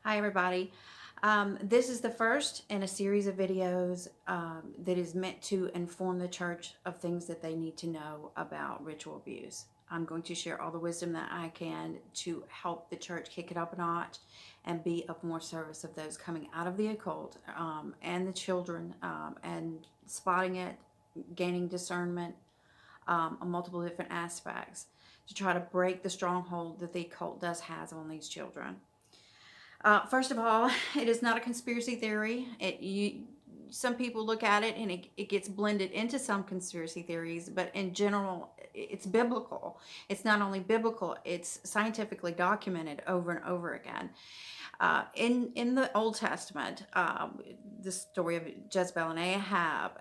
Hi everybody. This is the first in a series of videos that is meant to inform the church of things that they need to know about ritual abuse. I'm going to share all the wisdom that I can to help the church kick it up a notch and be of more service of those coming out of the occult and the children and spotting it, gaining discernment on multiple different aspects to try to break the stronghold that the occult has on these children. First of all, it is not a conspiracy theory. Some people look at it and it gets blended into some conspiracy theories, but in general, it's biblical. It's not only biblical, it's scientifically documented over and over again. In the Old Testament, the story of Jezebel and Ahab,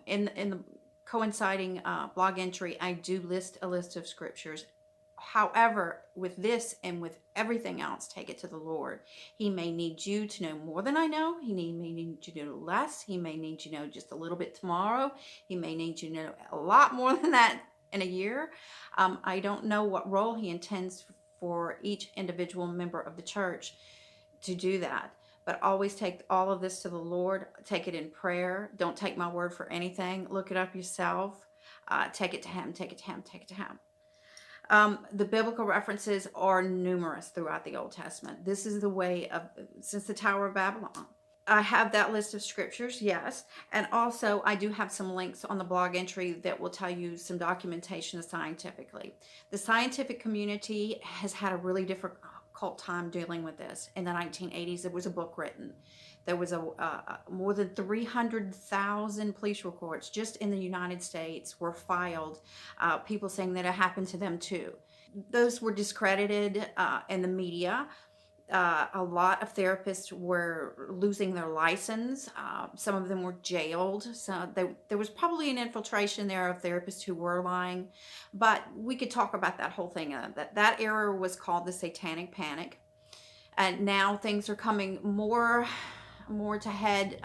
and in the coinciding blog entry, I do list a list of scriptures. However, with this and with everything else, take it to the Lord. He may need you to know more than I know. He may need you to know less. He may need you to know just a little bit tomorrow. He may need you to know a lot more than that in a year. I don't know what role he intends for each individual member of the church to do that. But always take all of this to the Lord. Take it in prayer. Don't take my word for anything. Look it up yourself. Take it to him. Take it to him. Take it to him. The biblical references are numerous throughout the Old Testament. This is the way of, since the Tower of Babylon. I have that list of scriptures, yes. And also I do have some links on the blog entry that will tell you some documentation scientifically. The scientific community has had a really difficult time dealing with this. In the 1980s, there was a book written. There was more than 300,000 police reports just in the United States were filed, people saying that it happened to them too. Those were discredited in the media. A lot of therapists were losing their license. Some of them were jailed. So there was probably an infiltration there of therapists who were lying. But we could talk about that whole thing. That era was called the Satanic Panic. And now things are coming more to head.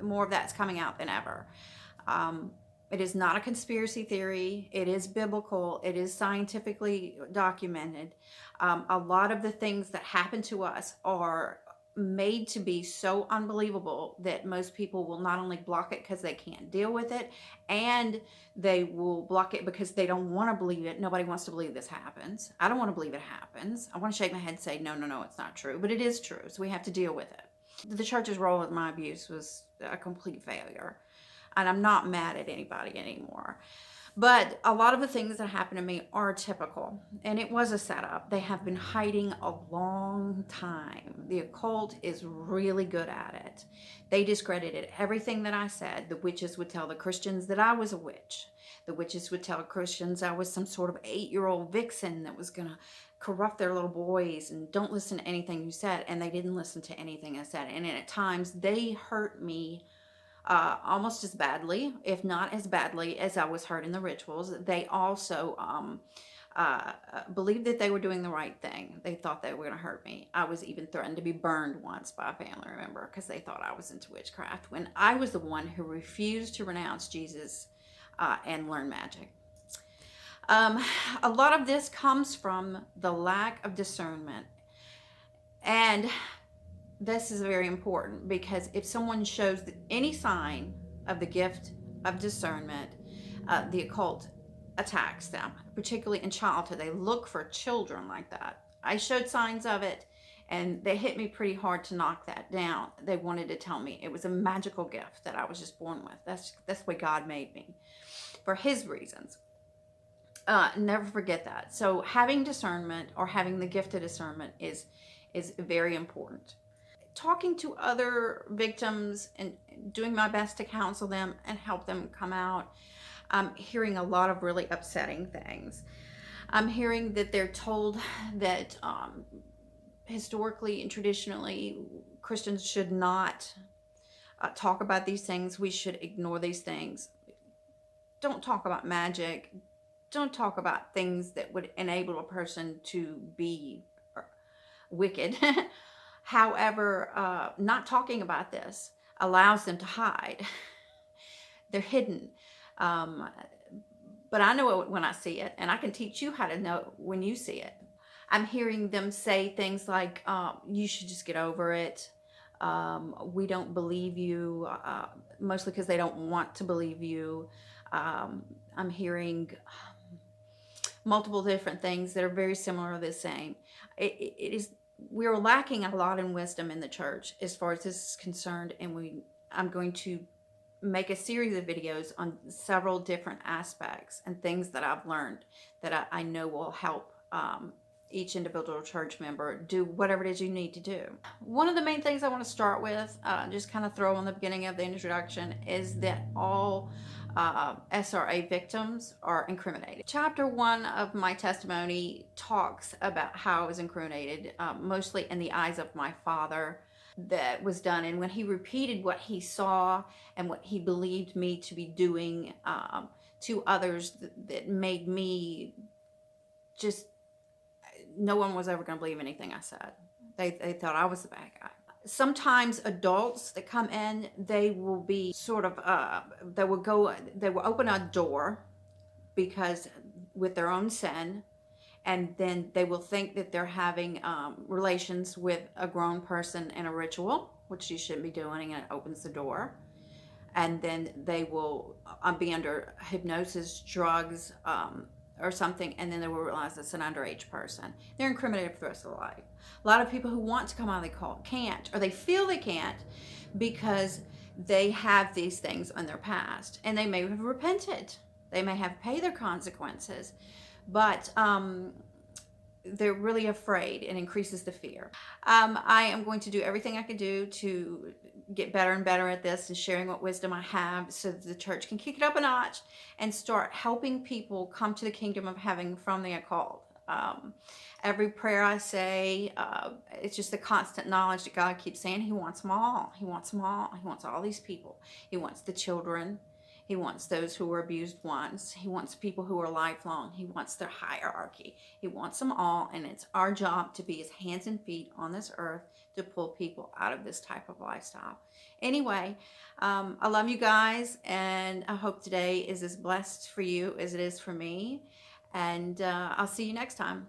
More of that's coming out than ever. It is not a conspiracy theory. It is biblical. It is scientifically documented. A lot of the things that happen to us are made to be so unbelievable that most people will not only block it because they can't deal with it, and they will block it because they don't want to believe it. Nobody wants to believe this happens. I don't want to believe it happens. I want to shake my head and say, no, it's not true. But it is true, so we have to deal with it. The church's role with my abuse was a complete failure. And I'm not mad at anybody anymore. But a lot of the things that happened to me are typical. And it was a setup. They have been hiding a long time. The occult is really good at it. They discredited everything that I said. The witches would tell the Christians that I was a witch. The witches would tell Christians I was some sort of 8-year-old vixen that was going to corrupt their little boys and don't listen to anything you said. And they didn't listen to anything I said. And at times they hurt me almost as badly, if not as badly as I was hurt in the rituals. They also believed that they were doing the right thing. They thought they were going to hurt me. I was even threatened to be burned once by a family member because they thought I was into witchcraft, when I was the one who refused to renounce Jesus and learn magic. A lot of this comes from the lack of discernment. And this is very important, because if someone shows any sign of the gift of discernment, the occult attacks them, particularly in childhood. They look for children like that. I showed signs of it, and they hit me pretty hard to knock that down. They wanted to tell me it was a magical gift that I was just born with. That's the way God made me, for his reasons. Never forget that. So having discernment, or having the gift of discernment, is very important. Talking to other victims and doing my best to counsel them and help them come out. I'm hearing a lot of really upsetting things. I'm hearing that they're told that historically and traditionally Christians should not talk about these things. We should ignore these things. Don't talk about magic. Don't talk about things that would enable a person to be wicked. However, not talking about this allows them to hide. They're hidden. But I know it when I see it, and I can teach you how to know when you see it. I'm hearing them say things like, you should just get over it. We don't believe you, mostly because they don't want to believe you. I'm hearing multiple different things that are very similar or the same. It is, we're lacking a lot in wisdom in the church as far as this is concerned, and I'm going to make a series of videos on several different aspects and things that I've learned that I know will help each individual church member do whatever it is you need to do. One of the main things I want to start with, just kind of throw on the beginning of the introduction, is that all SRA victims are incriminated. Chapter 1 of my testimony talks about how I was incriminated, mostly in the eyes of my father, that was done. And when he repeated what he saw and what he believed me to be doing to others, that made me just, no one was ever going to believe anything I said. They thought I was the bad guy. Sometimes adults that come in, they will be sort of, they will open a door because with their own sin, and then they will think that they're having relations with a grown person in a ritual, which you shouldn't be doing, and it opens the door. And then they will be under hypnosis, drugs, or something, and then they will realize it's an underage person. They're incriminated for the rest of their life. A lot of people who want to come out of the occult can't, or they feel they can't because they have these things in their past, and they may have repented. They may have paid their consequences, but they're really afraid, and increases the fear. I am going to do everything I can do to get better and better at this and sharing what wisdom I have so that the church can kick it up a notch and start helping people come to the kingdom of heaven from the occult. Every prayer I say, it's just the constant knowledge that God keeps saying He wants them all. He wants them all. He wants all these people. He wants the children. He wants those who were abused once. He wants people who are lifelong. He wants their hierarchy. He wants them all, and it's our job to be His hands and feet on this earth to pull people out of this type of lifestyle. Anyway, I love you guys, and I hope today is as blessed for you as it is for me, and I'll see you next time.